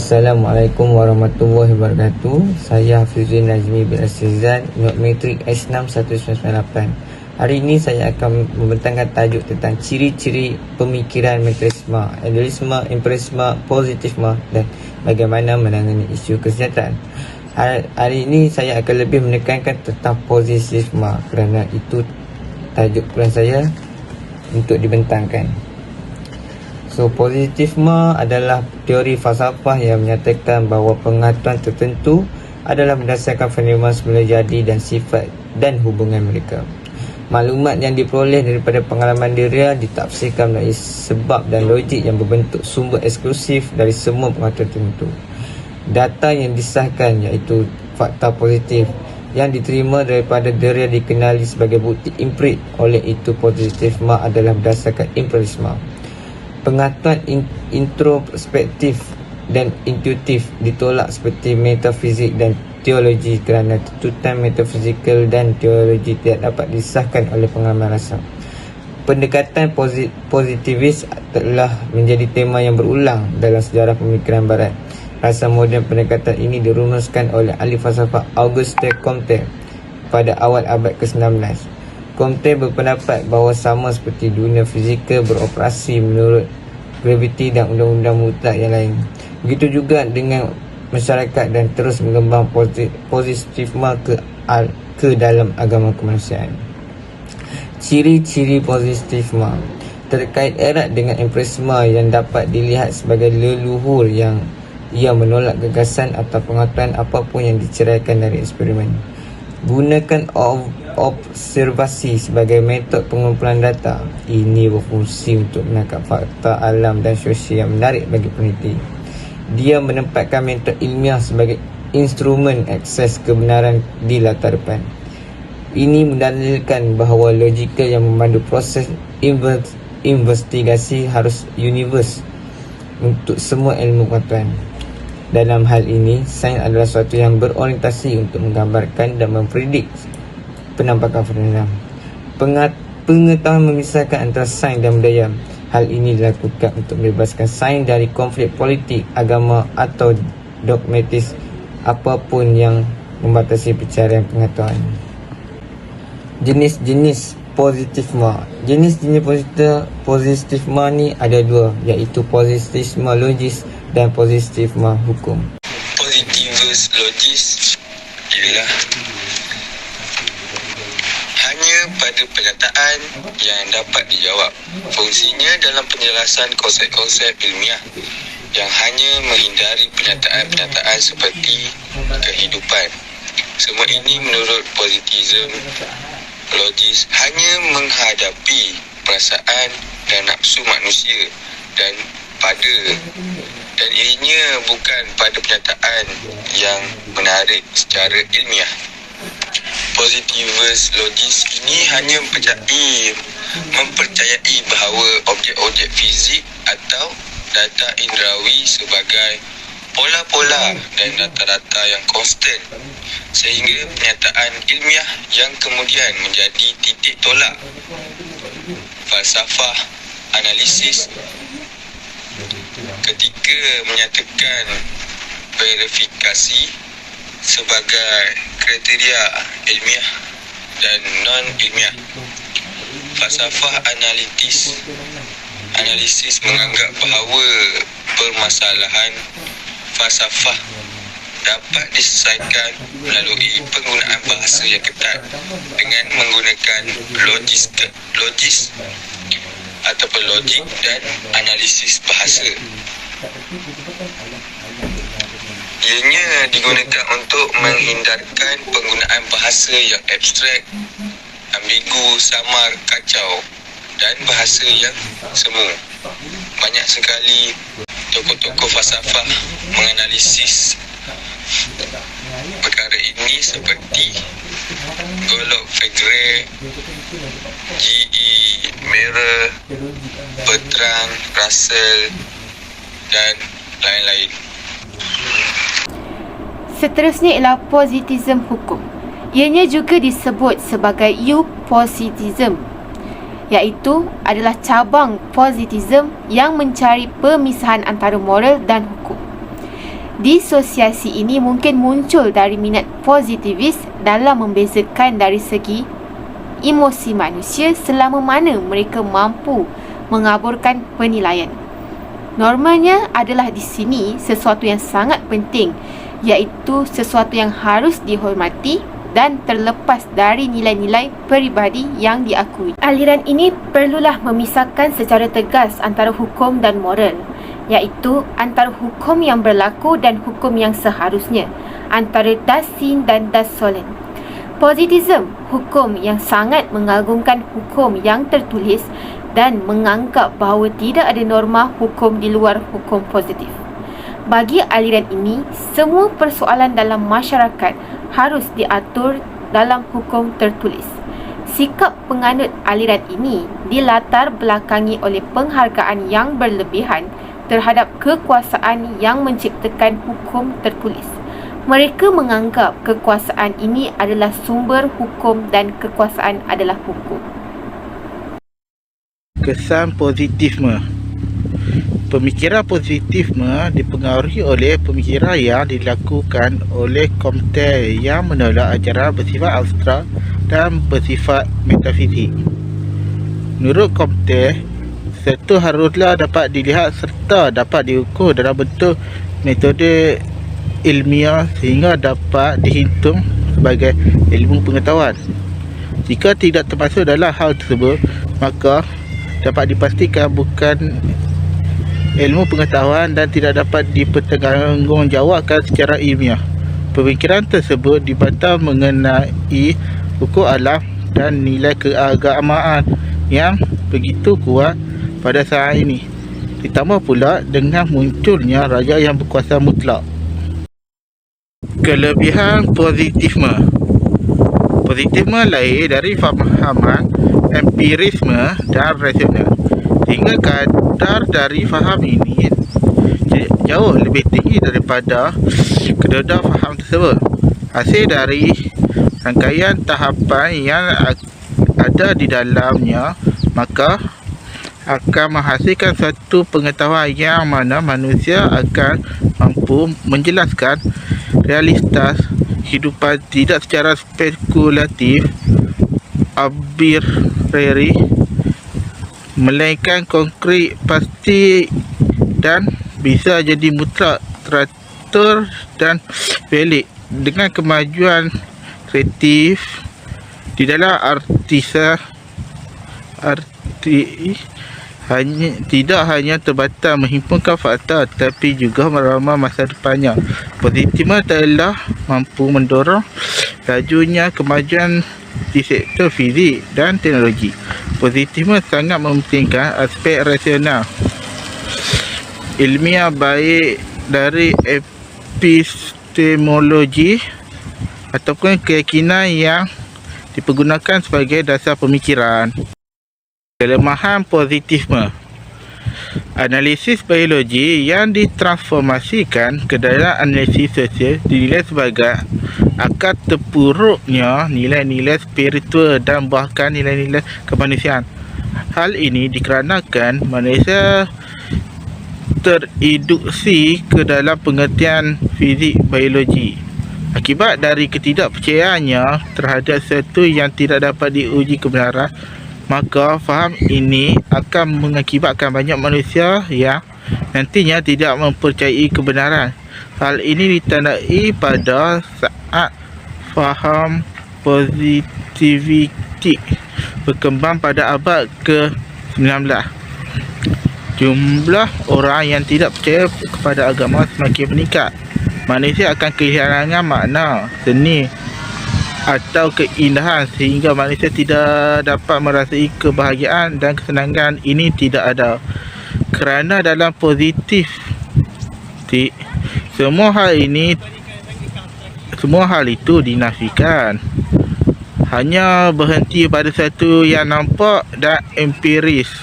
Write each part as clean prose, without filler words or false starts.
Assalamualaikum warahmatullahi wabarakatuh. Saya Hafizuddin Nazmi bin Asizan, Not Matric S61998. Hari ini saya akan membentangkan tajuk tentang ciri-ciri pemikiran materialisme, idealisme, empirisme, positivisme dan bagaimana menangani isu kesejahteraan. Hari ini saya akan lebih menekankan tentang positivisme kerana itu tajuk pelan saya untuk dibentangkan. So, positivisme adalah teori falsafah yang menyatakan bahawa pengetahuan tertentu adalah berdasarkan fenomena semula jadi dan sifat dan hubungan mereka. Maklumat yang diperoleh daripada pengalaman diri ditafsirkan melalui sebab dan logik yang berbentuk sumber eksklusif dari semua pengetahuan tertentu. Data yang disahkan iaitu fakta positif yang diterima daripada diri dikenali sebagai bukti empirik. Oleh itu, positivisme adalah berdasarkan empirisme. Pengetahuan introspektif dan intuitif ditolak seperti metafizik dan teologi kerana tuntutan metafizikal dan teologi tidak dapat disahkan oleh pengalaman rasa. Pendekatan positivis telah menjadi tema yang berulang dalam sejarah pemikiran barat. Rasa moden pendekatan ini dirumuskan oleh ahli falsafah Auguste Comte pada awal abad ke-19. Comte berpendapat bahawa sama seperti dunia fizikal beroperasi menurut graviti dan undang-undang mutlak yang lain, begitu juga dengan masyarakat dan terus mengembang positivisme ke dalam agama kemanusiaan. Ciri-ciri positivisme terkait erat dengan empirisme yang dapat dilihat sebagai leluhur yang ia menolak gagasan atau pengetahuan apapun yang diceraikan dari eksperimen. Gunakan observasi sebagai metod pengumpulan data. Ini berfungsi untuk menangkap fakta alam dan sosial yang menarik bagi peneliti. Dia menempatkan metod ilmiah sebagai instrumen akses kebenaran di latar depan. Ini mendalilkan bahawa logika yang memandu proses investigasi harus universal untuk semua ilmu pengetahuan. Dalam hal ini, sains adalah sesuatu yang berorientasi untuk menggambarkan dan mempredik penampakan fenomena. Pengetahuan memisahkan antara sains dan budaya. Hal ini dilakukan untuk membebaskan sains dari konflik politik, agama atau dogmatis apapun yang membatasi pencarian pengetahuan. Jenis-jenis positivisme. Jenis-jenis positivisme ni ada dua, iaitu positivisme logis dan positivisme hukum. Positivisme logis ialah hanya pada pernyataan yang dapat dijawab. Fungsinya dalam penjelasan konsep-konsep ilmiah yang hanya menghindari pernyataan-pernyataan seperti kehidupan. Semua ini menurut positivisme logis hanya menghadapi perasaan dan nafsu manusia dan ianya bukan pada pernyataan yang menarik secara ilmiah. Positivisme logis ini hanya mempercayai bahawa objek-objek fizik atau data indrawi sebagai pola-pola dan data-data yang konstan, sehingga pernyataan ilmiah yang kemudian menjadi titik tolak. Falsafah analisis ketika menyatakan verifikasi sebagai kriteria ilmiah dan non-ilmiah. Falsafah analisis menganggap bahawa permasalahan falsafah dapat diselesaikan melalui penggunaan bahasa yang ketat dengan menggunakan logis ataupun logik dan analisis bahasa. Ianya digunakan untuk menghindarkan penggunaan bahasa yang abstrak, ambigu, samar, kacau dan bahasa yang semu. Banyak sekali tokoh-tokoh falsafah menganalisis perkara ini seperti Golok Frege, G.E. Meyer, Bertrand Russell dan lain-lain. Seterusnya ialah positivisme hukum. Ianya juga disebut sebagai eupositism, iaitu adalah cabang positivisme yang mencari pemisahan antara moral dan hukum. Disosiasi ini mungkin muncul dari minat positivis dalam membezakan dari segi emosi manusia selama mana mereka mampu mengaburkan penilaian. Normanya adalah di sini sesuatu yang sangat penting, iaitu sesuatu yang harus dihormati dan terlepas dari nilai-nilai peribadi yang diakui. Aliran ini perlulah memisahkan secara tegas antara hukum dan moral, iaitu antara hukum yang berlaku dan hukum yang seharusnya, antara das sin dan das sollen. Positism, hukum yang sangat mengagungkan hukum yang tertulis dan menganggap bahawa tidak ada norma hukum di luar hukum positif. Bagi aliran ini, semua persoalan dalam masyarakat harus diatur dalam hukum tertulis. Sikap penganut aliran ini dilatar belakangi oleh penghargaan yang berlebihan terhadap kekuasaan yang menciptakan hukum tertulis. Mereka menganggap kekuasaan ini adalah sumber hukum dan kekuasaan adalah hukum. Kesan positifme. Pemikiran positifme dipengaruhi oleh pemikiran yang dilakukan oleh Comte yang menolak ajaran bersifat abstrak dan bersifat metafizik. Menurut Comte, sesuatu haruslah dapat dilihat serta dapat diukur dalam bentuk metode ilmiah sehingga dapat dihitung sebagai ilmu pengetahuan. Jika tidak termasuk dalam hal tersebut, maka dapat dipastikan bukan ilmu pengetahuan dan tidak dapat dipertanggungjawabkan secara ilmiah. Pemikiran tersebut dibantah mengenai hukum alam dan nilai keagamaan yang begitu kuat pada saat ini. Ditambah pula dengan munculnya raja yang berkuasa mutlak. Kelebihan positifme. Positifme lahir dari pemahaman empirisme dan rasional, sehingga kadar dari faham ini jauh lebih tinggi daripada kedua faham tersebut. Hasil dari rangkaian tahapan yang ada di dalamnya, maka akan menghasilkan satu pengetahuan yang mana manusia akan mampu menjelaskan realitas kehidupan tidak secara spekulatif, arbitrary, melainkan konkret, pasti dan bisa jadi mutlak, teratur dan valid. Dengan kemajuan kreatif di dalam tidak hanya terbatas menghimpunkan fakta tetapi juga meramal masa depannya. Positifme telah mampu mendorong lajunya kemajuan di sektor fizik dan teknologi. Positifme sangat mementingkan aspek rasional ilmiah baik dari epistemologi ataupun keyakinan yang dipergunakan sebagai dasar pemikiran. Kelemahan positifme. Analisis biologi yang ditransformasikan ke dalam analisis sosial dinilai sebagai akar terpuruknya nilai-nilai spiritual dan bahkan nilai-nilai kemanusiaan. Hal ini dikarenakan manusia terinduksi ke dalam pengertian fizik biologi. Akibat dari ketidakpercayaannya terhadap sesuatu yang tidak dapat diuji kebenaran, maka faham ini akan mengakibatkan banyak manusia yang nantinya tidak mempercayai kebenaran. Hal ini ditandai pada saat faham positivistik berkembang pada abad ke-19. Jumlah orang yang tidak percaya kepada agama semakin meningkat. Manusia akan kehilangan makna, seni atau keindahan sehingga manusia tidak dapat merasai kebahagiaan dan kesenangan. Ini tidak ada kerana dalam positif semua hal itu dinafikan, hanya berhenti pada satu yang nampak dan empiris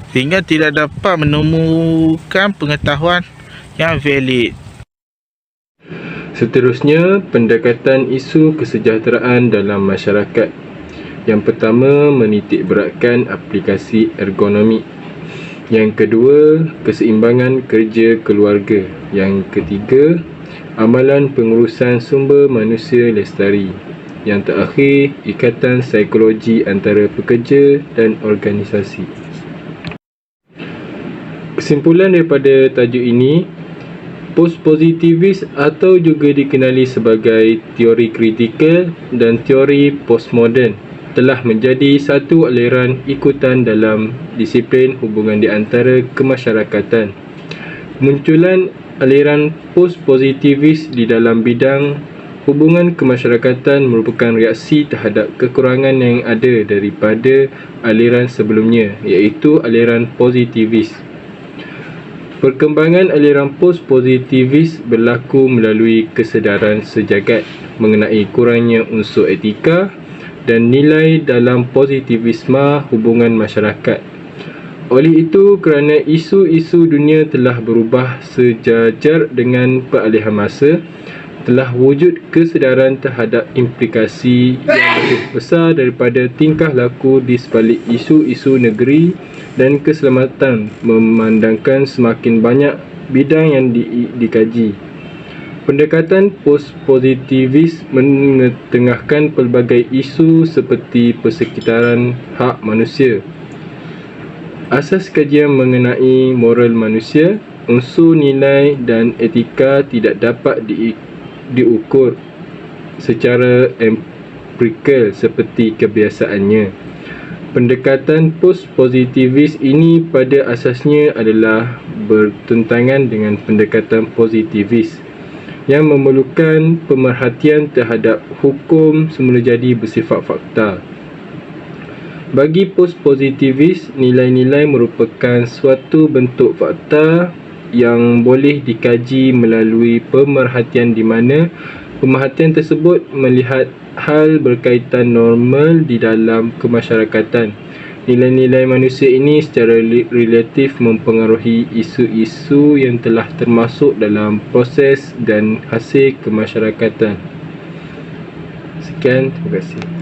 sehingga tidak dapat menemukan pengetahuan yang valid. Seterusnya, pendekatan isu kesejahteraan dalam masyarakat. Yang pertama, menitikberatkan aplikasi ergonomi. Yang kedua, keseimbangan kerja keluarga. Yang ketiga, amalan pengurusan sumber manusia lestari. Yang terakhir, ikatan psikologi antara pekerja dan organisasi. Kesimpulan daripada tajuk ini, post-positivis atau juga dikenali sebagai teori kritikal dan teori postmoden telah menjadi satu aliran ikutan dalam disiplin hubungan di antara kemasyarakatan. Munculan aliran post-positivis di dalam bidang hubungan kemasyarakatan merupakan reaksi terhadap kekurangan yang ada daripada aliran sebelumnya, iaitu aliran positivis. Perkembangan aliran post-positivis berlaku melalui kesedaran sejagat mengenai kurangnya unsur etika dan nilai dalam positivisme hubungan masyarakat. Oleh itu, kerana isu-isu dunia telah berubah sejajar dengan peralihan masa, telah wujud kesedaran terhadap implikasi yang lebih besar daripada tingkah laku di sebalik isu-isu negeri dan keselamatan, memandangkan semakin banyak bidang yang dikaji. Pendekatan post-positivis mengetengahkan pelbagai isu seperti persekitaran hak manusia. Asas kajian mengenai moral manusia, unsur nilai dan etika tidak dapat diukur secara empirikal seperti kebiasaannya. Pendekatan post-positivis ini pada asasnya adalah bertentangan dengan pendekatan positivis yang memerlukan pemerhatian terhadap hukum semula jadi bersifat fakta. Bagi post-positivis, nilai-nilai merupakan suatu bentuk fakta yang boleh dikaji melalui pemerhatian di mana pemerhatian tersebut melihat hal berkaitan normal di dalam kemasyarakatan. Nilai-nilai manusia ini secara relatif mempengaruhi isu-isu yang telah termasuk dalam proses dan hasil kemasyarakatan. Sekian, terima kasih.